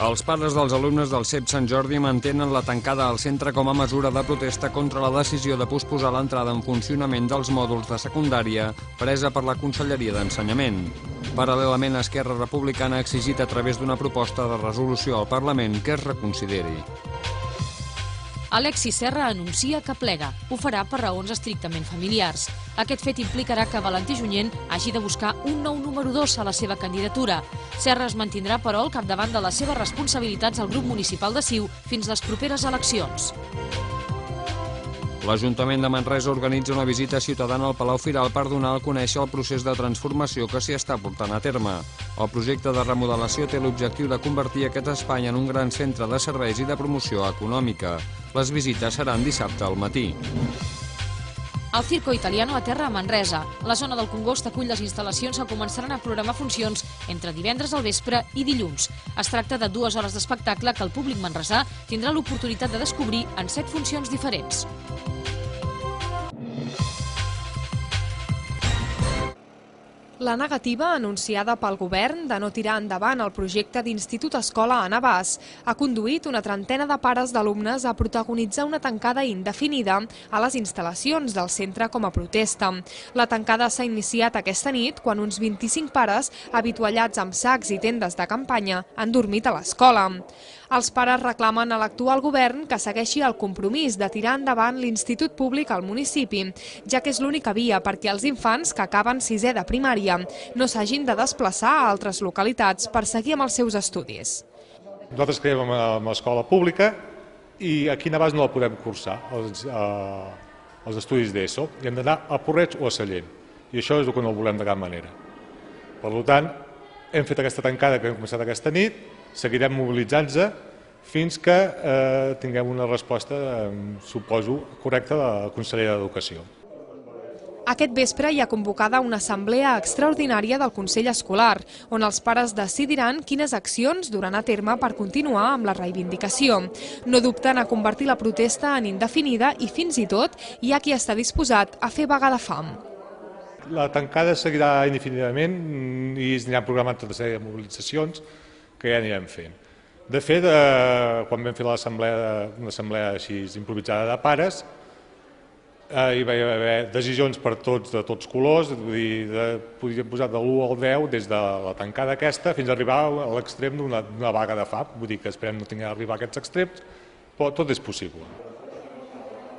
Els pares dels alumnes del CEP Sant Jordi mantenen la tancada al centre com a mesura de protesta contra la decisió de posposar l'entrada en funcionament dels mòduls de secundària presa per la Conselleria d'Ensenyament. Paral·lelament, Esquerra Republicana ha exigit a través d'una proposta de resolució al Parlament que es reconsideri. Alexis Serra anuncia que plega. Ho farà per raons estrictament familiars. Aquest fet implicarà que Valentí Junyent hagi de buscar un nou número 2 a la seva candidatura. Serra es mantindrà, però, al capdavant de les seves responsabilitats al grup municipal de Siu fins les properes eleccions. L'Ajuntament de Manresa organitza una visita ciutadana al Palau Firal per donar a conèixer el procés de transformació que s'hi està portant a terme. El projecte de remodelació té l'objectiu de convertir aquest espai en un gran centre de serveis i de promoció econòmica. Les visites seran dissabte al matí. El Circo Italiano aterra a Manresa. La zona del Congost acull les instal·lacions que començaran a programar funcions entre divendres al vespre i dilluns. Es tracta de 2 hores d'espectacle que el públic manresà tindrà l'oportunitat de descobrir en 7 funcions diferents. La negativa anunciada pel govern de no tirar endavant el projecte d'Institut-Escola a Navàs ha conduït una trentena de pares d'alumnes a protagonitzar una tancada indefinida a les instal·lacions del centre com a protesta. La tancada s'ha iniciat aquesta nit quan uns 25 pares, avituallats amb sacs i tendes de campanya, han dormit a l'escola. Els pares reclamen a l'actual govern que segueixi el compromís de tirar endavant l'institut públic al municipi, ja que és l'única via perquè els infants que acaben 6è de primària no s'hagin de desplaçar a altres localitats per seguir amb els seus estudis. Nosaltres creiem en l'escola pública i aquí a Navàs no la podem cursar, els estudis d'ESO, i hem d'anar a Porreig o a Sallent, i això és el que no volem de cap manera. Per tant, hem fet aquesta tancada que hem començat aquesta nit, seguirem mobilitzant-nos fins que tinguem una resposta, suposo, correcta de la Consellera d'Educació. Aquest vespre hi ha convocada una assemblea extraordinària del Consell Escolar, on els pares decidiran quines accions duran a terme per continuar amb la reivindicació. No dubten a convertir la protesta en indefinida i fins i tot hi ha qui està disposat a fer vaga de fam. La tancada seguirà indefinidament i hi ha programat tota una sèrie de mobilitzacions que ja anirem fent. De fet, quan vam fer una assemblea així improvisada de pares, hi va haver decisions per tots, de tots colors, podríem posar de l'1 al 10 des de la tancada aquesta fins a arribar a l'extrem d'una vaga de fam. Vull dir que esperem no tenir d'arribar a aquests extrems, però tot és possible.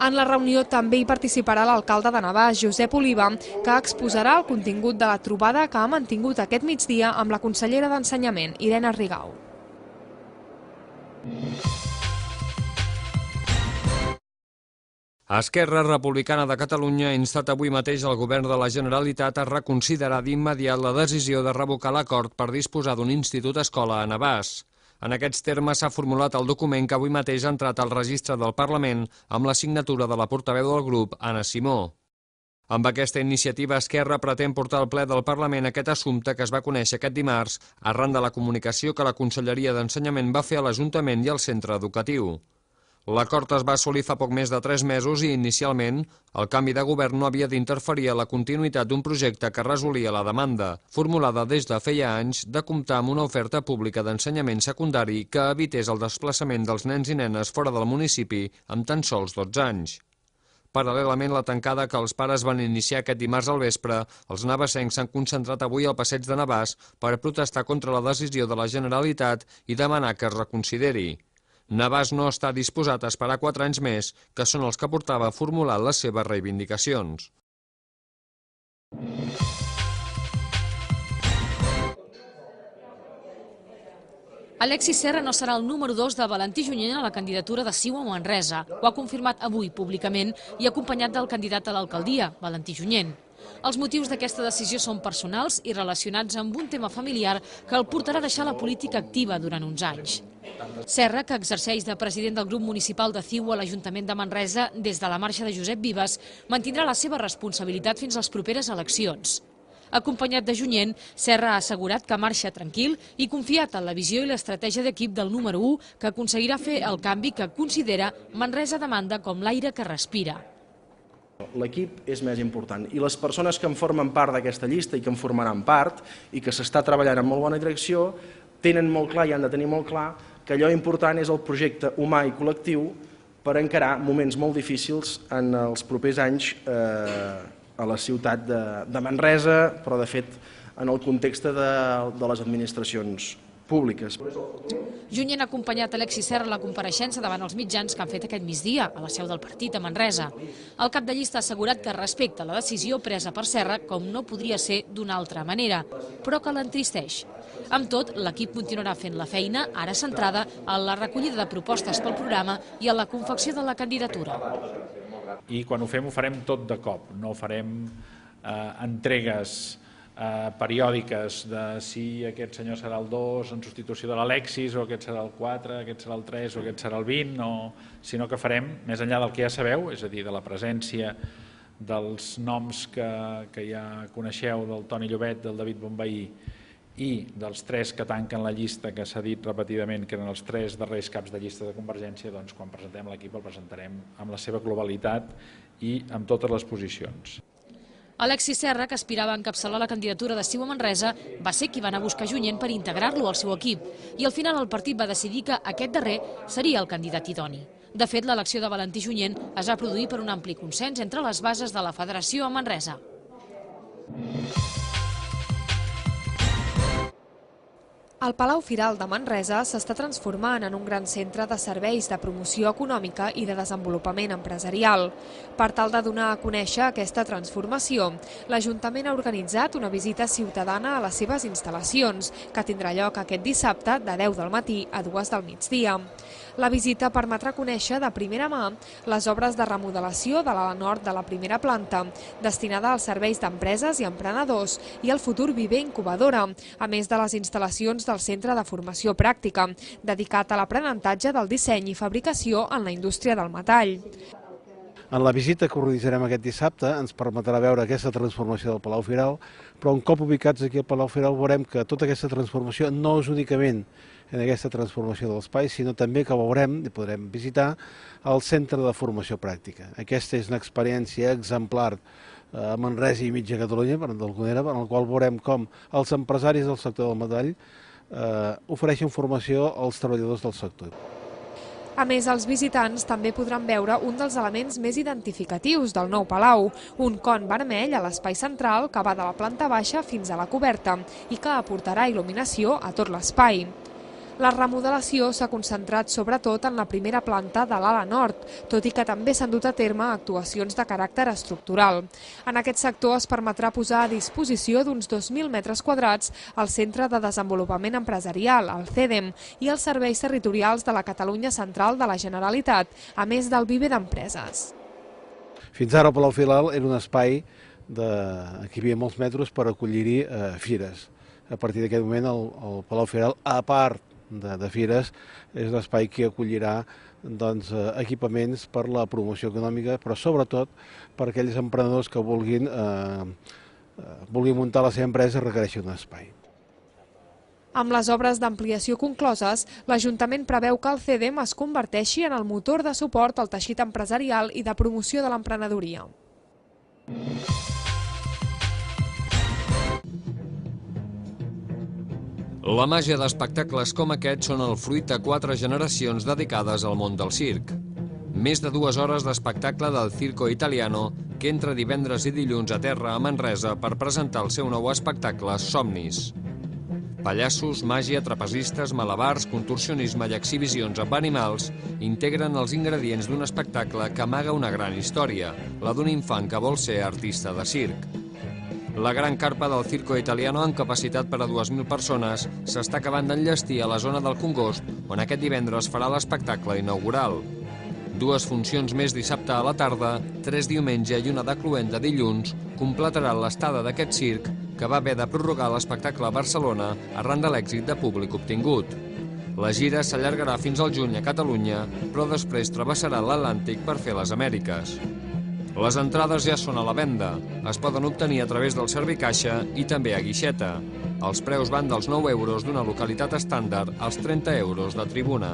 En la reunió també hi participarà l'alcalde de Navàs, Josep Oliva, que exposarà el contingut de la trobada que ha mantingut aquest migdia amb la consellera d'Ensenyament, Irene Rigau. Esquerra Republicana de Catalunya ha instat avui mateix el govern de la Generalitat a reconsiderar d'immediat la decisió de revocar l'acord per disposar d'un institut-escola a Navàs. En aquests termes s'ha formulat el document que avui mateix ha entrat al registre del Parlament amb la signatura de la portaveu del grup, Anna Simó. Amb aquesta iniciativa, Esquerra pretén portar al ple del Parlament aquest assumpte que es va conèixer aquest dimarts arran de la comunicació que la Conselleria d'Ensenyament va fer a l'Ajuntament i al centre educatiu. L'acord es va assolir fa poc més de 3 mesos i, inicialment, el canvi de govern no havia d'interferir a la continuïtat d'un projecte que resolia la demanda, formulada des de feia anys, de comptar amb una oferta pública d'ensenyament secundari que evités el desplaçament dels nens i nenes fora del municipi amb tan sols 12 anys. Paral·lelament, la tancada que els pares van iniciar aquest dimarts al vespre, els navassencs s'han concentrat avui al passeig de Navàs per protestar contra la decisió de la Generalitat i demanar que es reconsideri. Navàs no està disposat a esperar 4 anys més, que són els que portava a formular les seves reivindicacions. Alexis Serra no serà el número 2 de Valentí Junyent a la candidatura de Siu a Manresa. Ho ha confirmat avui públicament i acompanyat del candidat a l'alcaldia, Valentí Junyent. Els motius d'aquesta decisió són personals i relacionats amb un tema familiar que el portarà a deixar la política activa durant uns anys. Serra, que exerceix de president del grup municipal de CiU a l'Ajuntament de Manresa des de la marxa de Josep Vives, mantindrà la seva responsabilitat fins a les properes eleccions. Acompanyat de Junyent, Serra ha assegurat que marxa tranquil i confiat en la visió i l'estratègia d'equip del número 1 que aconseguirà fer el canvi que considera Manresa demanda com l'aire que respira. L'equip és més important i les persones que en formen part d'aquesta llista i que en formaran part i que s'està treballant en molt bona direcció tenen molt clar i han de tenir molt clar que allò important és el projecte humà i col·lectiu per encarar moments molt difícils en els propers anys a la ciutat de Manresa, però de fet en el context de les administracions públiques. Junyent ha acompanyat Alexis Serra a la compareixença davant els mitjans que han fet aquest migdia a la seu del partit a Manresa. El cap de llista ha assegurat que respecta la decisió presa per Serra com no podria ser d'una altra manera, però que l'entristeix. Amb tot, l'equip continuarà fent la feina, ara centrada en la recollida de propostes pel programa i en la confecció de la candidatura. I quan ho farem tot de cop, no farem entregues periòdiques de si aquest senyor serà el 2 en substitució de l'Alexis, o aquest serà el 4, aquest serà el 3 o aquest serà el 20, sinó que farem, més enllà del que ja sabeu, és a dir, de la presència dels noms que ja coneixeu, del Toni Llobet, del David Bonvehí, i dels 3 que tanquen la llista, que s'ha dit repetidament que eren els 3 darrers caps de llista de Convergència, doncs quan presentem l'equip el presentarem amb la seva globalitat i amb totes les posicions. Alexis Serra, que aspirava a encapçalar la candidatura de CiU a Manresa, va ser qui va anar a buscar Junyent per integrar-lo al seu equip i al final el partit va decidir que aquest darrer seria el candidat idoni. De fet, l'elecció de Valentí Junyent es va produir per un ampli consens entre les bases de la federació a Manresa. El Palau Firal de Manresa s'està transformant en un gran centre de serveis de promoció econòmica i de desenvolupament empresarial. Per tal de donar a conèixer aquesta transformació, l'Ajuntament ha organitzat una visita ciutadana a les seves instal·lacions, que tindrà lloc aquest dissabte de 10 del matí a 2 del migdia. La visita permetrà conèixer de primera mà les obres de remodelació de l'ala nord de la primera planta, destinada als serveis d'empreses i emprenedors i al futur Viver Incubadora, a més de les instal·lacions del Centre de Formació Pràctica, dedicat a l'aprenentatge del disseny i fabricació en la indústria del metall. En la visita que organitzarem aquest dissabte ens permetrà veure aquesta transformació del Palau Firal, però un cop ubicats aquí al Palau Firal veurem que tota aquesta transformació no és únicament en aquesta transformació de l'espai, sinó també que veurem i podrem visitar el Centre de Formació Pràctica. Aquesta és una experiència exemplar a Manresa i mitja Catalunya, per d'alguna manera, en el qual veurem com els empresaris del sector del metall ofereixen formació als treballadors del sector. A més, els visitants també podran veure un dels elements més identificatius del nou palau, un con vermell a l'espai central que va de la planta baixa fins a la coberta i que aportarà il·luminació a tot l'espai. La remodelació s'ha concentrat sobretot en la primera planta de l'ala nord, tot i que també s'han dut a terme actuacions de caràcter estructural. En aquest sector es permetrà posar a disposició d'uns 2.000 metres quadrats el Centre de Desenvolupament Empresarial, el CEDEM, i els serveis territorials de la Catalunya Central de la Generalitat, a més del Viver d'Empreses. Fins ara el Palau Firal era un espai que hi havia molts metres per acollir-hi fires. A partir d'aquest moment el Palau Firal, a part de fires, és l'espai que acollirà equipaments per la promoció econòmica, però sobretot per aquells emprenedors que vulguin muntar la seva empresa requereixen un espai. Amb les obres d'ampliació concloses, l'Ajuntament preveu que el CEDEM es converteixi en el motor de suport al teixit empresarial i de promoció de l'emprenedoria. La màgia d'espectacles com aquest són el fruit de 4 generacions dedicades al món del circ. Més de 2 hores d'espectacle del Circo Italiano que entra divendres i dilluns a terra a Manresa per presentar el seu nou espectacle Somnis. Pallassos, màgia, trapezistes, malabars, contorsionisme i exhibicions amb animals integren els ingredients d'un espectacle que amaga una gran història, la d'un infant que vol ser artista de circ. La gran carpa del Circo Italiano, amb capacitat per a 2.000 persones, s'està acabant d'enllestir a la zona del Congost, on aquest divendres farà l'espectacle inaugural. 2 funcions més dissabte a la tarda, 3 diumenge i una de cloenda dilluns, completaran l'estada d'aquest circ, que va haver de prorrogar l'espectacle a Barcelona arran de l'èxit de públic obtingut. La gira s'allargarà fins al juny a Catalunya, però després travessarà l'Atlàntic per fer les Amèriques. Les entrades ja són a la venda. Es poden obtenir a través del Servicaixa i també a guixeta. Els preus van dels 9 euros d'una localitat estàndard als 30 euros de tribuna.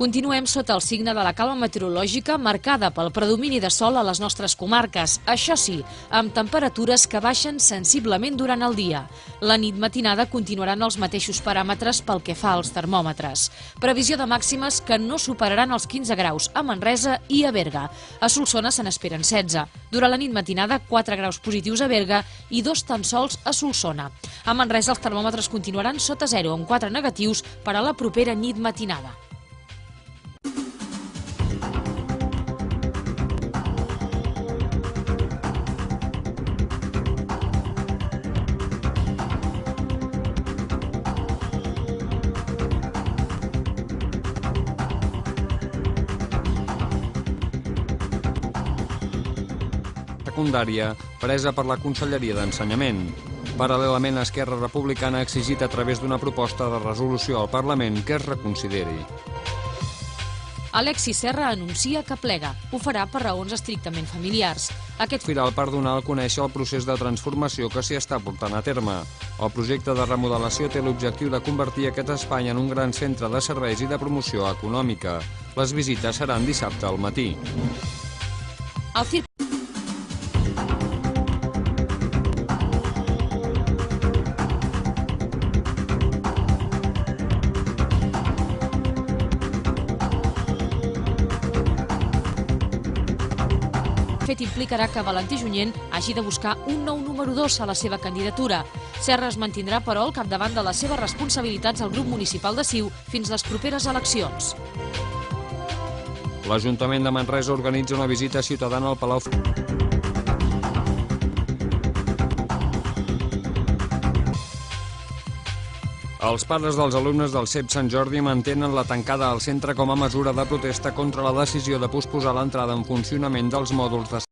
Continuem sota el signe de la calma meteorològica marcada pel predomini de sol a les nostres comarques. Això sí, amb temperatures que baixen sensiblement durant el dia. La nit matinada continuaran els mateixos paràmetres pel que fa als termòmetres. Previsió de màximes que no superaran els 15 graus a Manresa i a Berga. A Solsona se n'esperen 16. Durant la nit matinada, 4 graus positius a Berga i 2 tan sols a Solsona. A Manresa els termòmetres continuaran sota 0 amb 4 negatius per a la propera nit matinada. Secundària presa per la Conselleria d'Ensenyament. Paral·lelament, Esquerra Republicana ha exigit a través d'una proposta de resolució al Parlament que es reconsideri. Alexis Serra anuncia que plega. Ho farà per raons estrictament familiars. Aquest Firal per donar a conèixer el procés de transformació que s'hi està portant a terme. El projecte de remodelació té l'objectiu de convertir aquest espai en un gran centre de serveis i de promoció econòmica. Les visites seran dissabte al matí. El circ fet implicarà que Valentí Junyent hagi de buscar un nou número 2 a la seva candidatura. Serra es mantindrà, però, al capdavant de les seves responsabilitats al grup municipal de Siu fins les properes eleccions. L'Ajuntament de Manresa organitza una visita ciutadana al Palau. Els pares dels alumnes del CEP Sant Jordi mantenen la tancada al centre com a mesura de protesta contra la decisió de posposar l'entrada en funcionament dels mòduls de